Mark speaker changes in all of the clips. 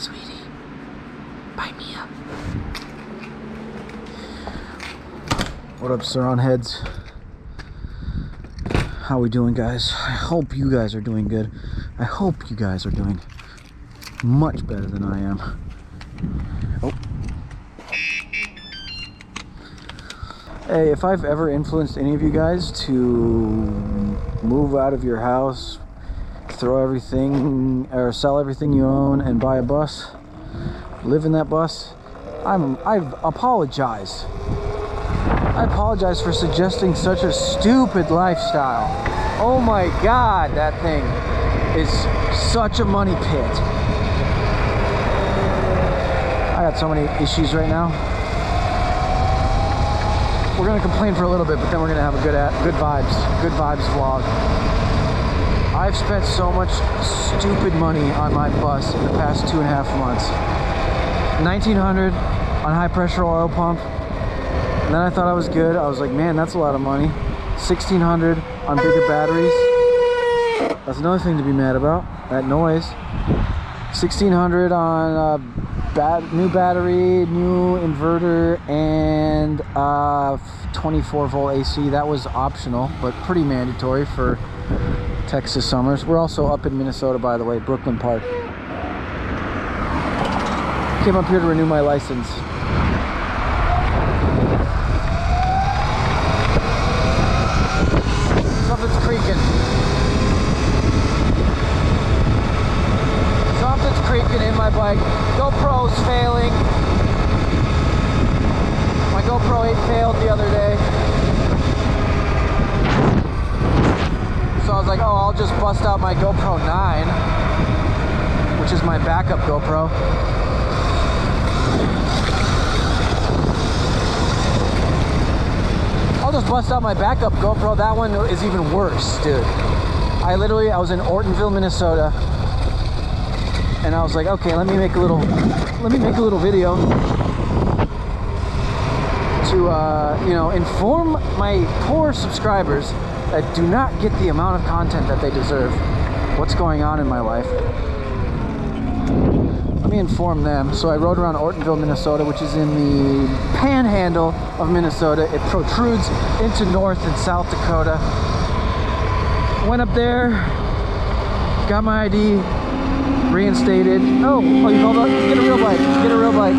Speaker 1: sweetie. Buy me up. What up, Suron heads? How we doing, guys? I hope you guys are doing good. I hope you guys are doing much better than I am. Oh. Hey, if I've ever influenced any of you guys to move out of your house, throw everything or sell everything you own and buy a bus, live in that bus, I've apologized. I apologize for suggesting such a stupid lifestyle. Oh my God, that thing is such a money pit. I got so many issues right now. We're gonna complain for a little bit, but then we're gonna have a good vibes vlog. I've spent so much stupid money on my bus in the past 2.5 months. $1,900 on high pressure oil pump. And then I thought I was good. I was like, man, that's a lot of money. $1,600 on bigger batteries. That's another thing to be mad about, that noise. $1,600 on new battery, new inverter, and 24 volt AC. That was optional, but pretty mandatory for Texas summers. We're also up in Minnesota, by the way, Brooklyn Park. Came up here to renew my license. Something's creaking. Something's creaking in my bike. GoPro's failing. My GoPro 8 failed the other day. So I was like, oh, I'll just bust out my GoPro 9, which is my backup GoPro. I'll just bust out my backup GoPro. That one is even worse, dude. I was in Ortonville, Minnesota, and I was like, okay, let me make a little video to inform my poor subscribers that do not get the amount of content that they deserve. What's going on in my life? Let me inform them. So I rode around Ortonville, Minnesota, which is in the panhandle of Minnesota. It protrudes into North and South Dakota. Went up there, got my ID, reinstated. Oh, you called up? Get a real bike. Get a real bike.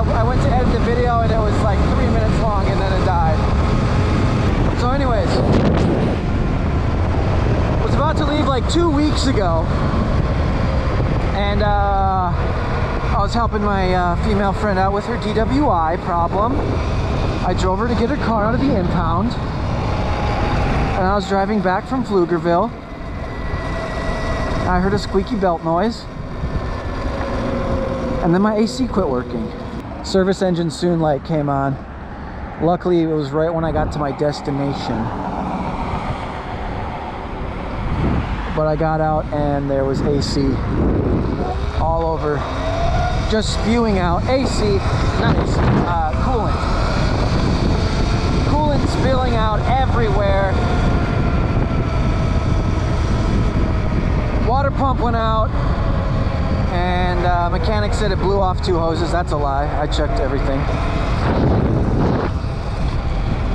Speaker 1: I went to edit the video and it was like 3 minutes long and then it died. So anyways, was about to leave like 2 weeks ago, and I was helping my female friend out with her DWI problem. I drove her to get her car out of the impound, and I was driving back from Pflugerville. I heard a squeaky belt noise, and then my AC quit working. Service engine soon light came on. Luckily, it was right when I got to my destination. But I got out and there was AC all over. Just spewing out AC, not AC, coolant. Coolant spilling out everywhere. Water pump went out. And mechanic said it blew off 2 hoses. That's a lie. I checked everything.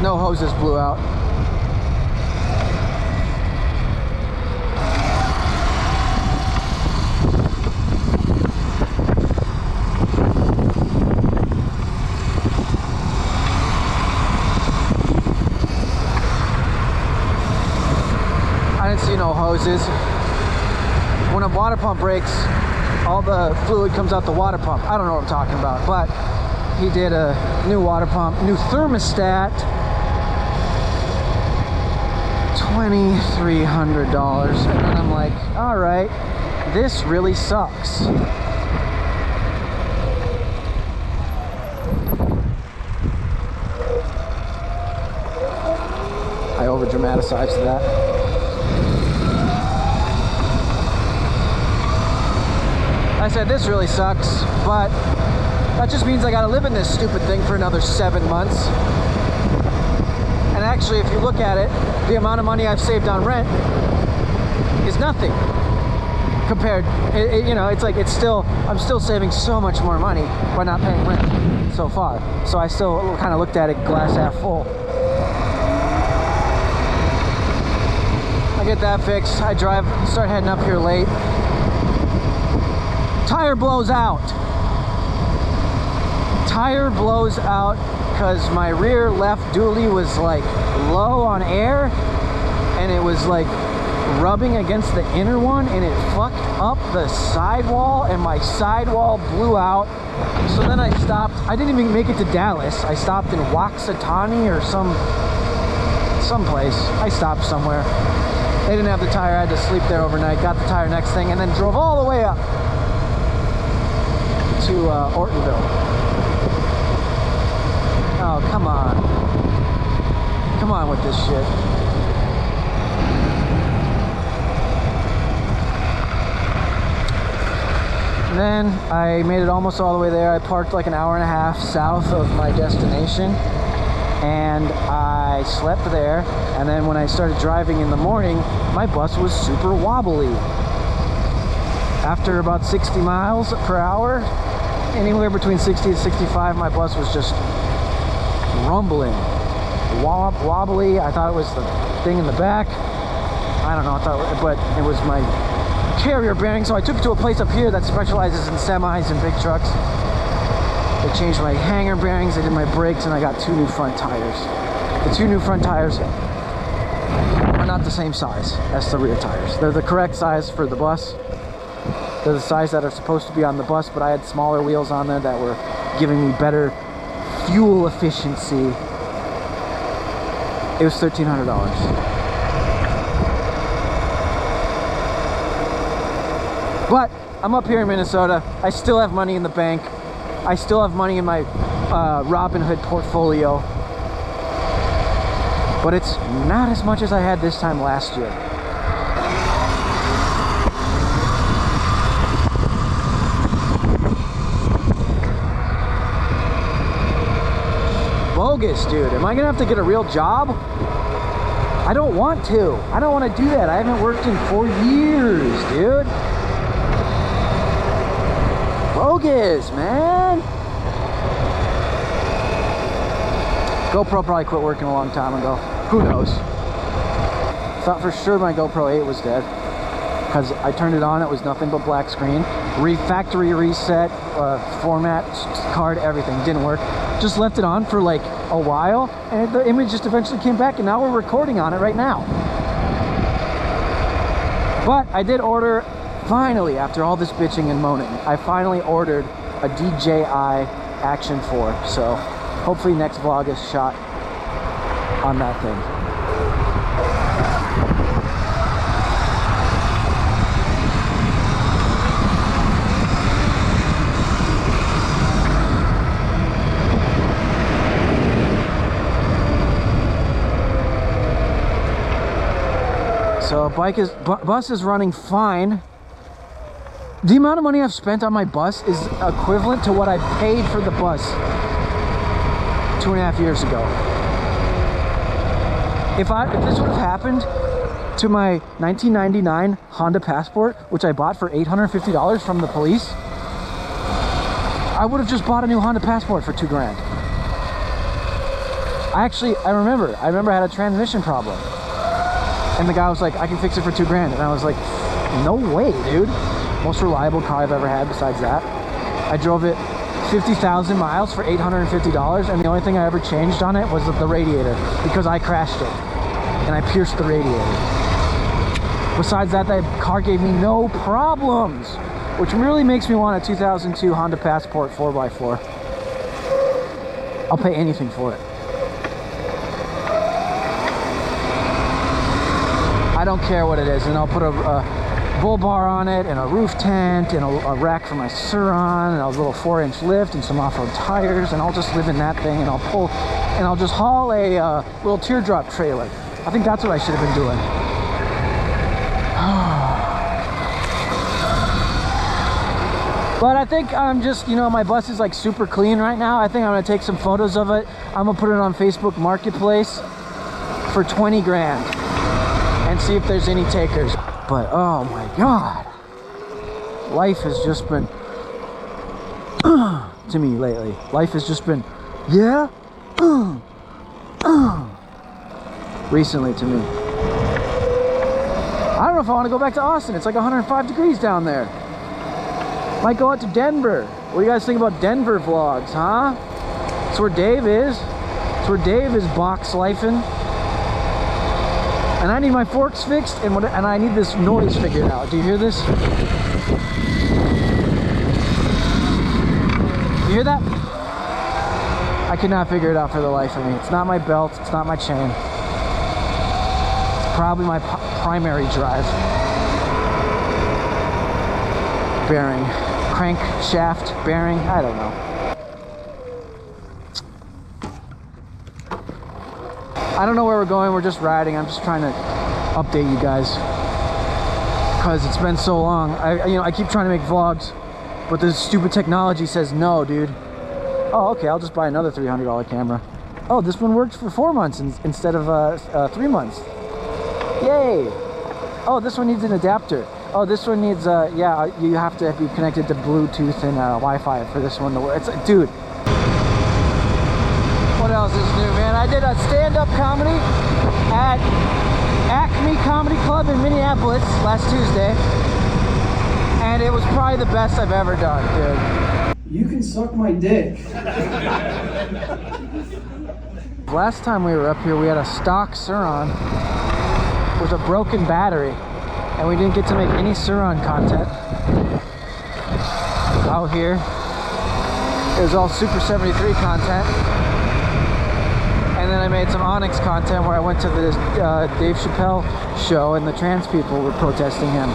Speaker 1: No hoses blew out. I didn't see no hoses. When a water pump breaks, all the fluid comes out the water pump. I don't know what I'm talking about, but he did a new water pump, new thermostat, $2,300. And then I'm like, all right, this really sucks. over dramatized that. I said, this really sucks, but that just means I gotta live in this stupid thing for another 7 months. And actually, if you look at it, the amount of money I've saved on rent is nothing compared. You know, it's like I'm still saving so much more money by not paying rent so far. So I still kind of looked at it glass half full. I get that fixed. I start heading up here late. Tire blows out. Tire blows out because my rear left dually was like low on air, and it was like rubbing against the inner one, and it fucked up the sidewall, and my sidewall blew out. So then I stopped. I didn't even make it to Dallas. I stopped in Waxahachie or someplace. I stopped somewhere. They didn't have the tire. I had to sleep there overnight. Got the tire next thing, and then drove all the way up to Ortonville. Oh, come on. Come on with this shit. And then I made it almost all the way there. I parked like an hour and a half south of my destination, and I slept there. And then when I started driving in the morning, my bus was super wobbly. After about 60 miles per hour, anywhere between 60 and 65, my bus was just rumbling, wobbly. I thought it was the thing in the back. I don't know, but it was my carrier bearing. So I took it to a place up here that specializes in semis and big trucks. They changed my hanger bearings, they did my brakes, and I got 2 new front tires. The 2 new front tires are not the same size as the rear tires. They're the correct size for the bus. They're the size that are supposed to be on the bus, but I had smaller wheels on there that were giving me better fuel efficiency. It was $1,300. But I'm up here in Minnesota. I still have money in the bank. I still have money in my Robinhood portfolio. But it's not as much as I had this time last year. Bogus, dude. Am I gonna have to get a real job? I don't want to. I don't want to do that. I haven't worked in 4 years, dude. Bogus, man. GoPro probably quit working a long time ago. Who knows? Thought for sure my GoPro 8 was dead because I turned it on. It was nothing but black screen. Factory reset, format, card, everything didn't work. Just left it on for like a while, and the image just eventually came back, and now we're recording on it right now. But I did order, finally, after all this bitching and moaning, I finally ordered a DJI Action 4. So hopefully next vlog is shot on that thing. So bus is running fine. The amount of money I've spent on my bus is equivalent to what I paid for the bus 2.5 years ago. If this would have happened to my 1999 Honda Passport, which I bought for $850 from the police, I would have just bought a new Honda Passport for $2 grand. I remember I had a transmission problem. And the guy was like, I can fix it for $2 grand. And I was like, no way, dude. Most reliable car I've ever had besides that. I drove it 50,000 miles for $850, and the only thing I ever changed on it was the radiator, because I crashed it and I pierced the radiator. Besides that, that car gave me no problems, which really makes me want a 2002 Honda Passport 4x4. I'll pay anything for it. I don't care what it is, and I'll put a bull bar on it, and a roof tent, and a rack for my Suron, and a little 4-inch lift, and some off-road tires, and I'll just live in that thing, and I'll just haul a little teardrop trailer I think that's what I should have been doing. But I think I'm just, you know, my bus is like super clean right now. I think I'm gonna take some photos of it. I'm gonna put it on Facebook Marketplace for 20 grand and see if there's any takers. But oh my God, life has just been to me lately. Life has just been, yeah, recently to me. I don't know if I want to go back to Austin. It's like 105 degrees down there. Might go out to Denver. What do you guys think about Denver vlogs, huh? That's where Dave is. That's where Dave is box lifing. And I need my forks fixed, and I need this noise figured out. Do you hear this? You hear that? I cannot figure it out for the life of me. It's not my belt. It's not my chain. It's probably my primary drive bearing. Crank shaft bearing. I don't know. I don't know where we're going. We're just riding. I'm just trying to update you guys because it's been so long. I keep trying to make vlogs, but this stupid technology says no, dude. Oh, okay. I'll just buy another $300 camera. Oh, this one worked for 4 months instead of 3 months. Yay! Oh, this one needs an adapter. Oh, this one needs yeah, you have to be connected to Bluetooth and Wi-Fi for this one to work. It's dude. What else is new, man? I did a stand-up comedy at Acme Comedy Club in Minneapolis last Tuesday, and it was probably the best I've ever done, dude. You can suck my dick. Last time we were up here, we had a stock Suron with a broken battery, and we didn't get to make any Suron content out here. It was all Super 73 content. And then I made some Onyx content where I went to this Dave Chappelle show and the trans people were protesting him.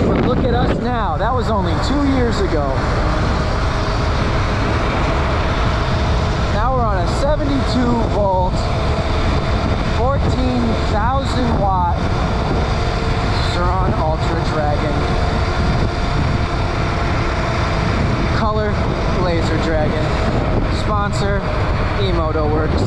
Speaker 1: But look at us now. That was only 2 years ago. Now we're on a 72 volt, 14,000 watt Suron Ultra Dragon. Color Laser Dragon. Sponsor Emoto Works.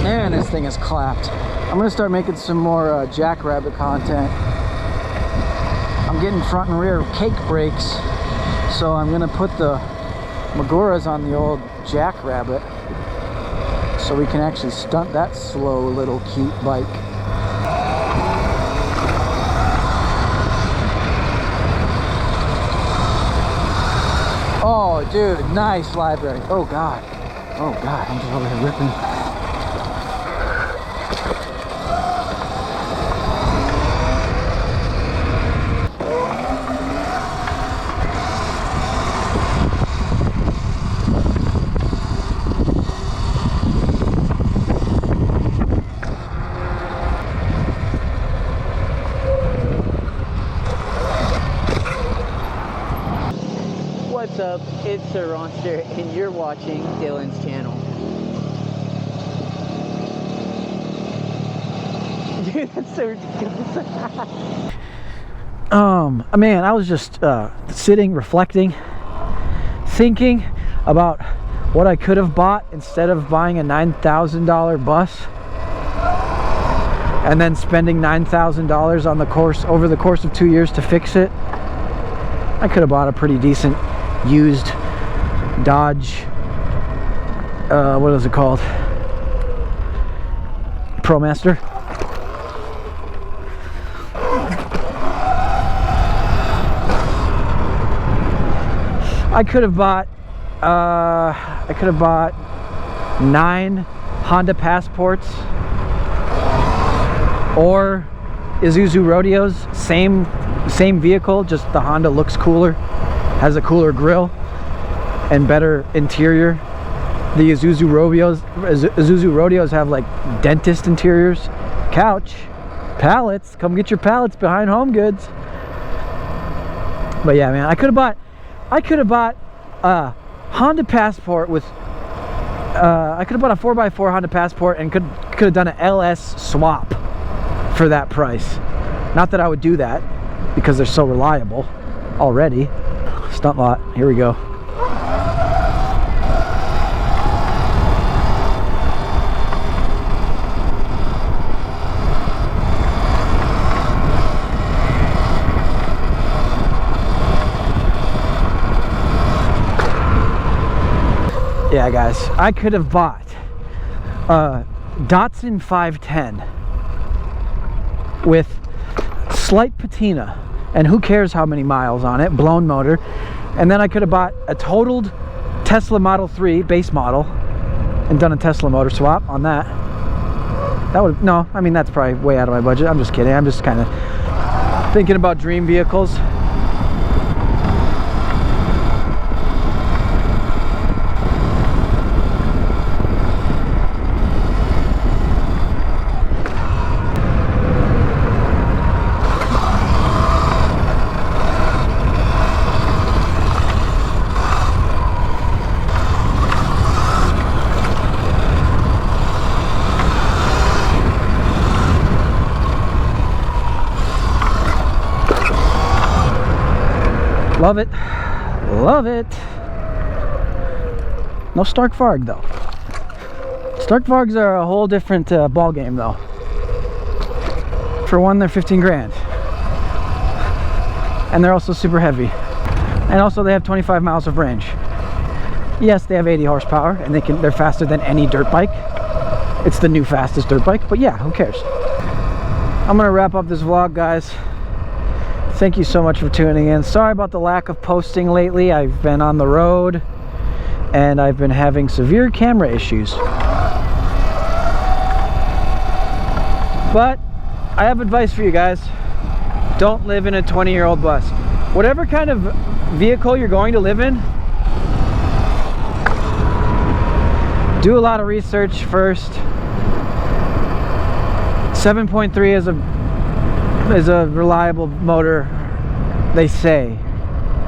Speaker 1: Man, this thing is clapped. I'm gonna start making some more Jackrabbit content. I'm getting front and rear cake brakes, so I'm gonna put the Maguras on the old Jackrabbit so we can actually stunt that slow little cute bike. Oh dude, nice library. Oh god, I'm just over here ripping.
Speaker 2: What's up? It's Surons and you're watching Dylan's channel. Dude, that's so ridiculous.
Speaker 1: Man, I was just sitting, reflecting, thinking about what I could have bought instead of buying a $9,000 bus and then spending $9,000 on the course over the course of 2 years to fix it. I could have bought a pretty decent used Dodge, what is it called? ProMaster. I could have bought 9 Honda Passports or Isuzu Rodeos, same vehicle, just the Honda looks cooler, has a cooler grill, and better interior. The Isuzu Rodeos have like dentist interiors, couch, pallets. Come get your pallets behind Home Goods. But yeah, man, I could have bought a Honda Passport with I could have bought a 4x4 Honda Passport and could have done an LS swap for that price. Not that I would do that because they're so reliable already. Stunt lot, here we go. Yeah, guys, I could have bought a Datsun 510 with slight patina, and who cares how many miles on it, blown motor, and then I could have bought a totaled Tesla Model 3 base model and done a Tesla motor swap on that. That would, no, I mean, that's probably way out of my budget. I'm just kidding. I'm just kind of thinking about dream vehicles. Love it. Love it. No Stark Varg though. Stark Vargs are a whole different ball game though. For one, they're 15 grand. And they're also super heavy. And also they have 25 miles of range. Yes, they have 80 horsepower and they're faster than any dirt bike. It's the new fastest dirt bike, but yeah, who cares? I'm gonna wrap up this vlog, guys. Thank you so much for tuning in. Sorry about the lack of posting lately. I've been on the road and I've been having severe camera issues. But I have advice for you guys. Don't live in a 20-year-old bus. Whatever kind of vehicle you're going to live in, do a lot of research first. 7.3 is a reliable motor, they say,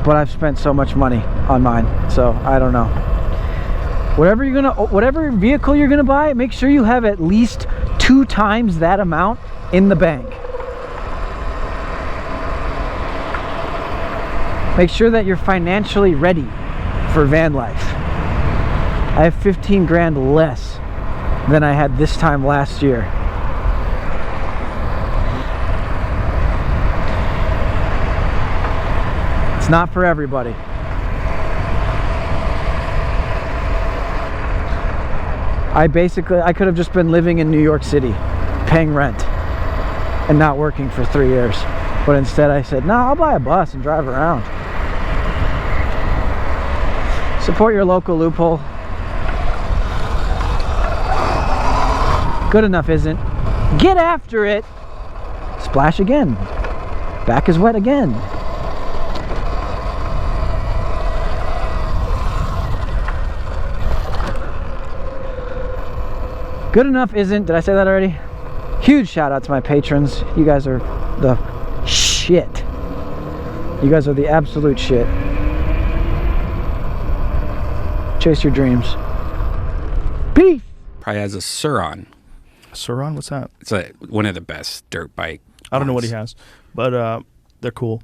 Speaker 1: but I've spent so much money on mine, so I don't know. Whatever vehicle you're gonna buy, make sure you have at least 2 times that amount in the bank. Make sure that you're financially ready for van life. I have 15 grand less than I had this time last year. It's not for everybody. I could have just been living in New York City, paying rent, and not working for 3 years. But instead I said, no, I'll buy a bus and drive around. Support your local loophole. Good enough isn't. Get after it. Splash again. Back is wet again. Good enough isn't. Did I say that already? Huge shout out to my patrons. You guys are the shit. You guys are the absolute shit. Chase your dreams. Peace.
Speaker 3: Probably has a Suron.
Speaker 4: Suron? What's that?
Speaker 3: It's one of the best dirt bike.
Speaker 4: I don't know what he has, but they're cool.